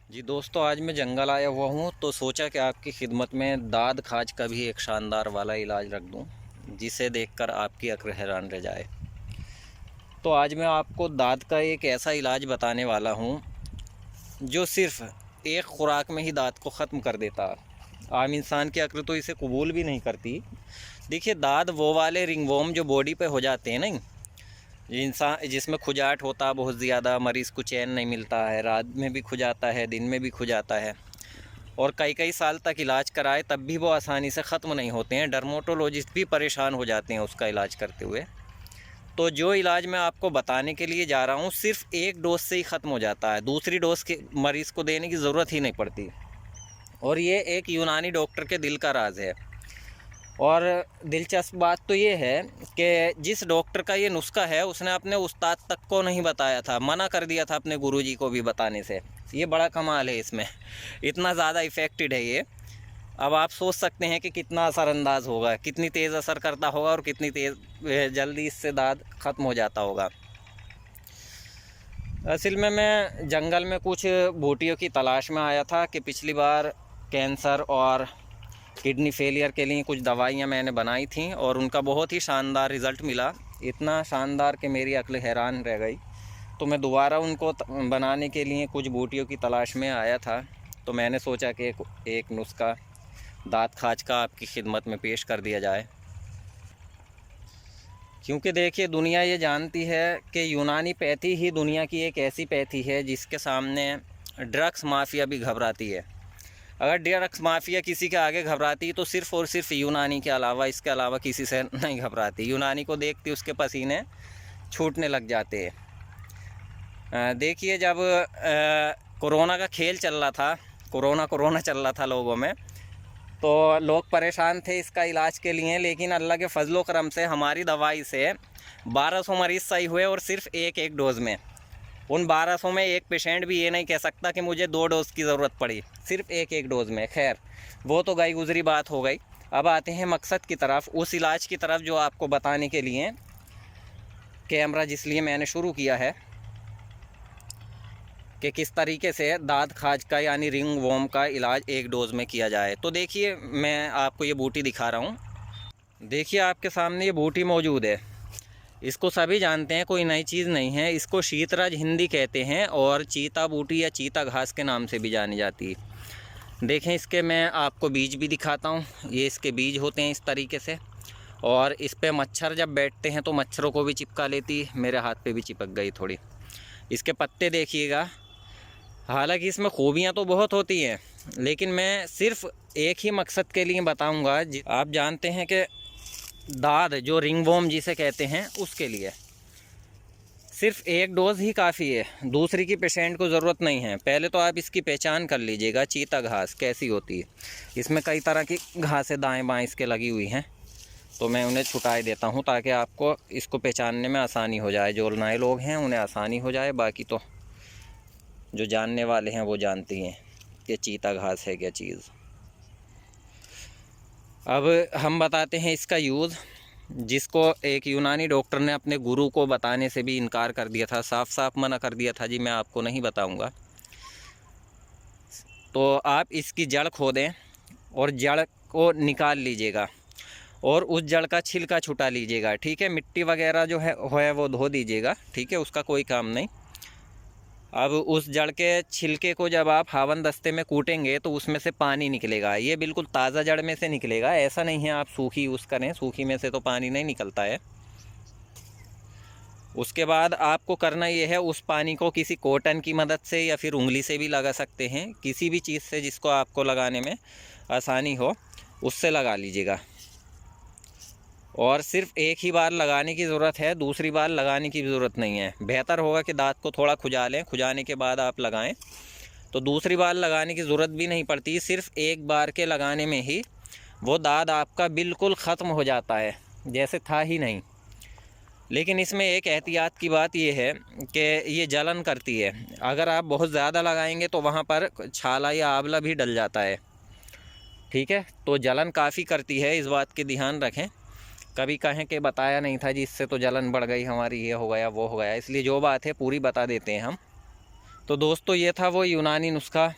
जी दोस्तों, आज मैं जंगल आया हुआ हूँ तो सोचा कि आपकी खिदमत में दाद खाज का भी एक शानदार वाला इलाज रख दूँ, जिसे देखकर आपकी अक्ल हैरान रह जाए। तो आज मैं आपको दाद का एक ऐसा इलाज बताने वाला हूँ जो सिर्फ़ एक खुराक में ही दाद को ख़त्म कर देता। आम इंसान की अक्ल तो इसे कबूल भी नहीं करती। देखिए, दाद वो वाले रिंगवॉर्म जो बॉडी पे हो जाते हैं नहीं, इंसान जिसमें खुजाट होता है बहुत ज़्यादा, मरीज़ को चैन नहीं मिलता है, रात में भी खुजाता है, दिन में भी खुजाता है, और कई कई साल तक इलाज कराए तब भी वो आसानी से ख़त्म नहीं होते हैं। डर्मेटोलॉजिस्ट भी परेशान हो जाते हैं उसका इलाज करते हुए। तो जो इलाज मैं आपको बताने के लिए जा रहा हूँ, सिर्फ एक डोज से ही ख़त्म हो जाता है, दूसरी डोज के मरीज़ को देने की ज़रूरत ही नहीं पड़ती। और ये एक यूनानी डॉक्टर के दिल का राज है। और दिलचस्प बात तो ये है कि जिस डॉक्टर का ये नुस्खा है, उसने अपने उस्ताद तक को नहीं बताया था, मना कर दिया था अपने गुरुजी को भी बताने से। ये बड़ा कमाल है इसमें, इतना ज़्यादा इफ़ेक्टिव है ये। अब आप सोच सकते हैं कि कितना असरअंदाज होगा, कितनी तेज़ असर करता होगा और कितनी तेज़ जल्दी इससे दाद ख़त्म हो जाता होगा। असल में मैं जंगल में कुछ बूटियों की तलाश में आया था कि पिछली बार कैंसर और किडनी फेलियर के लिए कुछ दवाइयाँ मैंने बनाई थी और उनका बहुत ही शानदार रिज़ल्ट मिला। इतना शानदार कि मेरी अक्ल हैरान रह गई। तो मैं दोबारा उनको बनाने के लिए कुछ बूटियों की तलाश में आया था। तो मैंने सोचा कि एक नुस्खा दाँत खाज का आपकी खिदमत में पेश कर दिया जाए। क्योंकि देखिए, दुनिया ये जानती है कि यूनानी पैथी ही दुनिया की एक ऐसी पैथी है जिसके सामने ड्रग्स माफिया भी घबराती है। अगर ड्रग्स माफिया किसी के आगे घबराती तो सिर्फ़ और सिर्फ यूनानी के अलावा, इसके अलावा किसी से नहीं घबराती। यूनानी को देखती उसके पसीने छूटने लग जाते हैं। देखिए, जब कोरोना का खेल चल रहा था, कोरोना चल रहा था लोगों में, तो लोग परेशान थे इसका इलाज के लिए, लेकिन अल्लाह के फजलो करम से हमारी दवाई से 1200 मरीज़ सही हुए, और सिर्फ एक डोज़ में। उन 1200 में एक पेशेंट भी ये नहीं कह सकता कि मुझे 2 डोज़ की ज़रूरत पड़ी, सिर्फ एक डोज़ में। खैर, वो तो गई गुजरी बात हो गई। अब आते हैं मकसद की तरफ, उस इलाज की तरफ जो आपको बताने के लिए कैमरा जिस लिए मैंने शुरू किया है कि किस तरीके से दाँत खाज का यानी रिंग वॉर्म का इलाज एक डोज़ में किया जाए। तो देखिए, मैं आपको ये बूटी दिखा रहा हूँ। देखिए, आपके सामने ये बूटी मौजूद है। इसको सभी जानते हैं, कोई नई चीज़ नहीं है। इसको शीतराज हिंदी कहते हैं और चीता बूटी या चीता घास के नाम से भी जानी जाती है। देखें, इसके मैं आपको बीज भी दिखाता हूँ। ये इसके बीज होते हैं इस तरीके से, और इस पे मच्छर जब बैठते हैं तो मच्छरों को भी चिपका लेती है। मेरे हाथ पे भी चिपक गई थोड़ी। इसके पत्ते देखिएगा। हालांकि इसमें खूबियाँ तो बहुत होती हैं, लेकिन मैं सिर्फ एक ही मकसद के लिए बताऊँगा। आप जानते हैं कि दाद जो रिंगवॉर्म जिसे कहते हैं, उसके लिए सिर्फ एक डोज़ ही काफ़ी है, दूसरी की पेशेंट को ज़रूरत नहीं है। पहले तो आप इसकी पहचान कर लीजिएगा, चीता घास कैसी होती है। इसमें कई तरह की घासें दाएं बाएं इसके लगी हुई हैं, तो मैं उन्हें छुटाए देता हूं ताकि आपको इसको पहचानने में आसानी हो जाए। जो नए लोग हैं उन्हें आसानी हो जाए, बाकी तो जो जानने वाले हैं वो जानती हैं कि चीता घास है क्या चीज़। अब हम बताते हैं इसका यूज़, जिसको एक यूनानी डॉक्टर ने अपने गुरु को बताने से भी इनकार कर दिया था, साफ साफ मना कर दिया था, जी मैं आपको नहीं बताऊंगा। तो आप इसकी जड़ खोदें और जड़ को निकाल लीजिएगा, और उस जड़ का छिलका छुटा लीजिएगा। ठीक है, मिट्टी वगैरह जो है वो धो दीजिएगा। ठीक है, उसका कोई काम नहीं। अब उस जड़ के छिलके को जब आप हावन दस्ते में कूटेंगे तो उसमें से पानी निकलेगा। ये बिल्कुल ताज़ा जड़ में से निकलेगा, ऐसा नहीं है आप सूखी यूज़ करें, सूखी में से तो पानी नहीं निकलता है। उसके बाद आपको करना ये है, उस पानी को किसी कॉटन की मदद से या फिर उंगली से भी लगा सकते हैं, किसी भी चीज़ से जिसको आपको लगाने में आसानी हो उससे लगा लीजिएगा। और सिर्फ एक ही बार लगाने की ज़रूरत है, दूसरी बार लगाने की ज़रूरत नहीं है। बेहतर होगा कि दांत को थोड़ा खुजा लें, खुजाने के बाद आप लगाएं, तो दूसरी बार लगाने की ज़रूरत भी नहीं पड़ती। सिर्फ एक बार के लगाने में ही वो दाद आपका बिल्कुल ख़त्म हो जाता है, जैसे था ही नहीं। लेकिन इसमें एक एहतियात की बात यह है कि ये जलन करती है। अगर आप बहुत ज़्यादा लगाएंगे तो वहाँ पर छाला या आंवला भी डल जाता है। ठीक है, तो जलन काफ़ी करती है, इस बात के ध्यान रखें। कभी कहें कि बताया नहीं था जी, इससे तो जलन बढ़ गई हमारी, ये हो गया वो हो गया। इसलिए जो बात है पूरी बता देते हैं हम। तो दोस्तों ये था वो यूनानी नुस्खा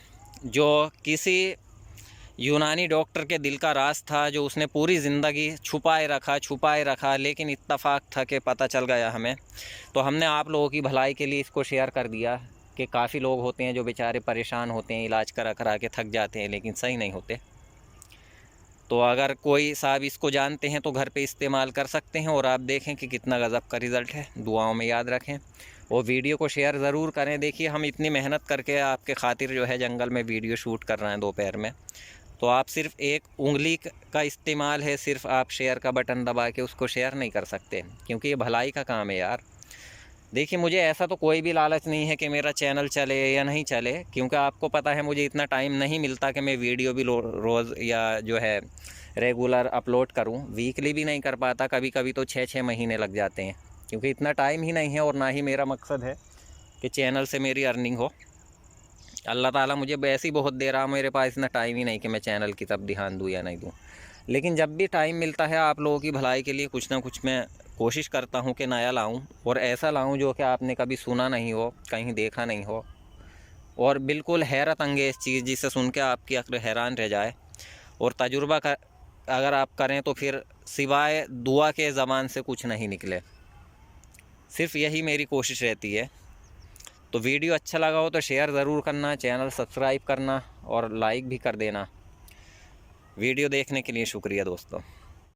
जो किसी यूनानी डॉक्टर के दिल का राज था, जो उसने पूरी ज़िंदगी छुपाए रखा, लेकिन इत्तफाक था कि पता चल गया हमें। तो हमने आप लोगों की भलाई के लिए इसको शेयर कर दिया कि काफ़ी लोग होते हैं जो बेचारे परेशान होते हैं, इलाज करा के थक जाते हैं लेकिन सही नहीं होते। तो अगर कोई साहब इसको जानते हैं तो घर पे इस्तेमाल कर सकते हैं और आप देखें कि कितना गज़ब का रिज़ल्ट है। दुआओं में याद रखें और वीडियो को शेयर ज़रूर करें। देखिए हम इतनी मेहनत करके आपके खातिर जो है जंगल में वीडियो शूट कर रहे हैं दोपहर में, तो आप सिर्फ एक उंगली का इस्तेमाल है, सिर्फ आप शेयर का बटन दबा के उसको शेयर नहीं कर सकते, क्योंकि ये भलाई का काम है यार। देखिए मुझे ऐसा तो कोई भी लालच नहीं है कि मेरा चैनल चले या नहीं चले, क्योंकि आपको पता है मुझे इतना टाइम नहीं मिलता कि मैं वीडियो भी रोज़ या जो है रेगुलर अपलोड करूं। वीकली भी नहीं कर पाता, कभी कभी तो 6-6 महीने लग जाते हैं, क्योंकि इतना टाइम ही नहीं है और ना ही मेरा मकसद है कि चैनल से मेरी अर्निंग हो। अल्लाह ताला मुझे वैसे ही बहुत दे रहा, मेरे पास इतना टाइम ही नहीं कि मैं चैनल की तरफ ध्यान दूँ या नहीं दूँ। लेकिन जब भी टाइम मिलता है आप लोगों की भलाई के लिए कुछ ना कुछ मैं कोशिश करता हूँ कि नया लाऊं, और ऐसा लाऊं जो कि आपने कभी सुना नहीं हो, कहीं देखा नहीं हो, और बिल्कुल हैरत अंगेज़ चीज़ जिसे सुन के आपकी अक्ल हैरान रह जाए। और तजुर्बा अगर आप करें तो फिर सिवाय दुआ के ज़बान से कुछ नहीं निकले, सिर्फ यही मेरी कोशिश रहती है। तो वीडियो अच्छा लगा हो तो शेयर ज़रूर करना, चैनल सब्सक्राइब करना और लाइक भी कर देना। वीडियो देखने के लिए शुक्रिया दोस्तों।